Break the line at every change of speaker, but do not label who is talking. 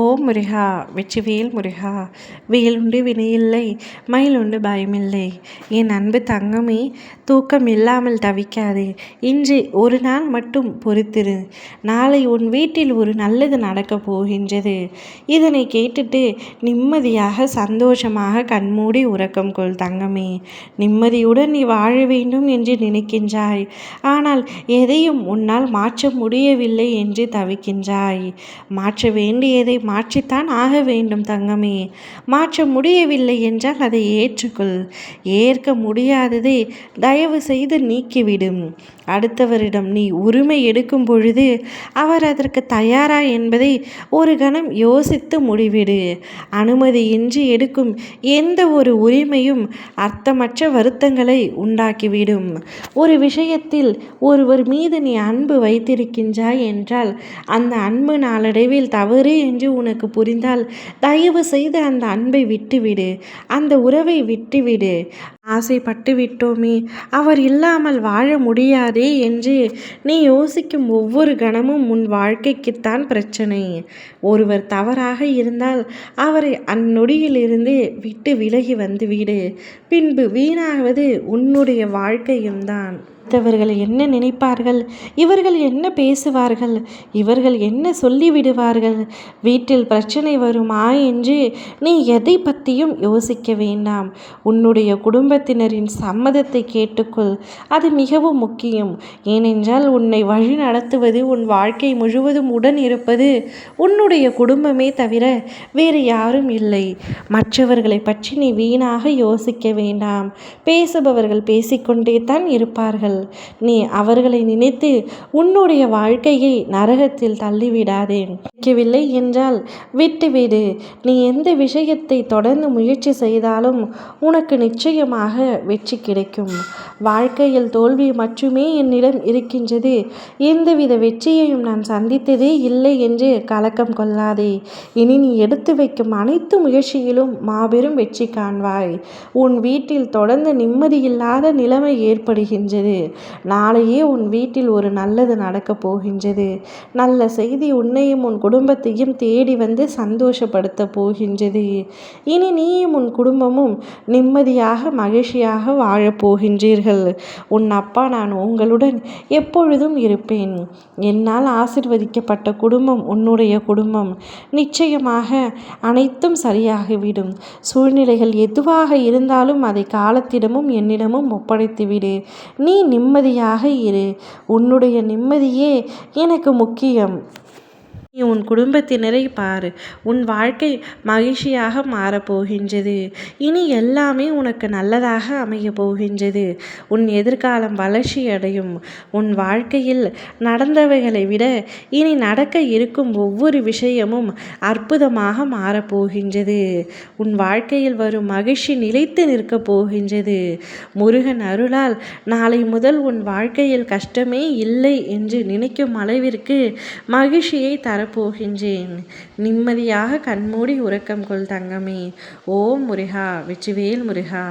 ஓம் முருகா, வெற்றிவேல் முருகா. வேலுண்டு வினையில்லை, மயிலுண்டு பயமில்லை. என் அன்பு தங்கமே, தூக்கம் இல்லாமல் தவிக்காதே. இன்று ஒரு நாள் மட்டும் பொறுத்திரு. நாளை உன் வீட்டில் ஒரு நல்லது நடக்கப் போகின்றது. இதனை கேட்டுட்டு நிம்மதியாக சந்தோஷமாக கண்மூடி உறக்கம் கொள் தங்கமே. நிம்மதியுடன் நீ வாழ வேண்டும் என்று நினைக்கின்றாய். ஆனால் எதையும் உன்னால் மாற்ற முடியவில்லை என்று தவிக்கின்றாய். மாற்ற வேண்டியதை மாற்றித்தான் ஆக வேண்டும் தங்கமே. மாற்ற முடியவில்லை என்றால் அதை ஏற்றுக்கொள். ஏற்க முடியாததை தயவு செய்து நீக்கிவிடும். அடுத்தவரிடம் நீ உரிமை எடுக்கும் பொழுது அவர் அதற்கு தயாரா என்பதை ஒரு கணம் யோசித்து முடிவிடு. அனுமதியின்றி எடுக்கும் எந்த ஒரு உரிமையும் அர்த்தமற்ற வருத்தங்களை உண்டாக்கிவிடும். ஒரு விஷயத்தில் ஒருவர் மீது நீ அன்பு வைத்திருக்கின்றாய் என்றால் அந்த அன்பு நாளடைவில் தவறு என்று உனக்கு புரிந்தால் தயவு செய்து அந்த அன்பை விட்டுவிடு. அந்த உறவை விட்டுவிடு. ஆசைப்பட்டு விட்டோமே, அவர் இல்லாமல் வாழ முடியாதே என்று நீ யோசிக்கும் ஒவ்வொரு கணமும் உன் வாழ்க்கைக்குத்தான் பிரச்சனை. ஒருவர் தவறாக இருந்தால் அவரை அந்நொடியிலிருந்து விட்டு விலகி வந்துவிடு. பின்பு வீணாவது உன்னுடைய வாழ்க்கையும் தான். மற்றவர்கள் என்ன நினைப்பார்கள்? இவர்கள் என்ன பேசுவார்கள்? இவர்கள் என்ன சொல்லிவிடுவார்கள்? வீட்டில் பிரச்சனை வருமா என்று நீ எதை பற்றியும் யோசிக்க வேண்டாம். உன்னுடைய குடும்பத்தினரின் சம்மதத்தை கேட்டுக்கொள். அது மிகவும் முக்கியம். ஏனென்றால் உன்னை வழி நடத்துவது, உன் வாழ்க்கை முழுவதும் உடன் இருப்பது உன்னுடைய குடும்பமே தவிர வேறு யாரும் இல்லை. மற்றவர்களை பற்றி நீ வீணாக யோசிக்க வேண்டாம். பேசுபவர்கள் பேசிக்கொண்டே தான் இருப்பார்கள். நீ அவர்களை நினைத்து உன்னுடைய வாழ்க்கையை நரகத்தில் தள்ளிவிடாதே. கிடைக்கவில்லை என்றால் விட்டுவிடு. நீ எந்த விஷயத்தை தொடர்ந்து முயற்சி செய்தாலும் உனக்கு நிச்சயமாக வெற்றி கிடைக்கும். வாழ்க்கையில் தோல்வி மட்டுமே என்னிடம் இருக்கின்றது, எந்தவித வெற்றியையும் நான் சந்தித்ததே இல்லை என்று கலக்கம் கொள்ளாதே. இனி நீ எடுத்து வைக்கும் அனைத்து முயற்சியிலும் மாபெரும் வெற்றி காண்பாய். உன் வீட்டில் தொடர்ந்து நிம்மதியில்லாத நிலைமை ஏற்படுகின்றது. நாளையே உன் வீட்டில் ஒரு நல்லது நடக்கப் போகின்றது. நல்ல செய்தி உன்னையும் உன் குடும்பத்தையும் தேடி வந்து சந்தோஷப்படுத்த போகின்றது. இனி நீயும் உன் குடும்பமும் நிம்மதியாக மகிழ்ச்சியாக வாழப்போகின்றீர்கள். உன் அப்பா நான் உங்களுடன் எப்பொழுதும் இருப்பேன். என்னால் ஆசிர்வதிக்கப்பட்ட குடும்பம் உன்னுடைய குடும்பம். நிச்சயமாக அனைத்தும் சரியாகிவிடும். சூழ்நிலைகள் எதுவாக இருந்தாலும் அதை காலத்திடமும் என்னிடமும் ஒப்படைத்துவிடு. நீ நிம்மதியாக இரு. உன்னுடைய நிம்மதியே எனக்கு முக்கியம். நீ உன் குடும்பத்தினரை பாரு. உன் வாழ்க்கை மகிழ்ச்சியாக மாறப்போகின்றது. இனி எல்லாமே உனக்கு நல்லதாக அமைய போகின்றது. உன் எதிர்காலம் வளர்ச்சி அடையும். உன் வாழ்க்கையில் நடந்தவைகளை விட இனி நடக்க இருக்கும் ஒவ்வொரு விஷயமும் அற்புதமாக மாறப்போகின்றது. உன் வாழ்க்கையில் வரும் மகிழ்ச்சி நிலைத்து நிற்கப் போகின்றது. முருகன் அருளால் நாளை முதல் உன் வாழ்க்கையில் கஷ்டமே இல்லை என்று நினைக்கும் அளவிற்கு மகிழ்ச்சியை தரப்போகின்றேன். நிம்மதியாக கண்மூடி உறக்கம் கொள் தங்கமே. ஓம் முருகா, வெற்றிவேல் முருகா.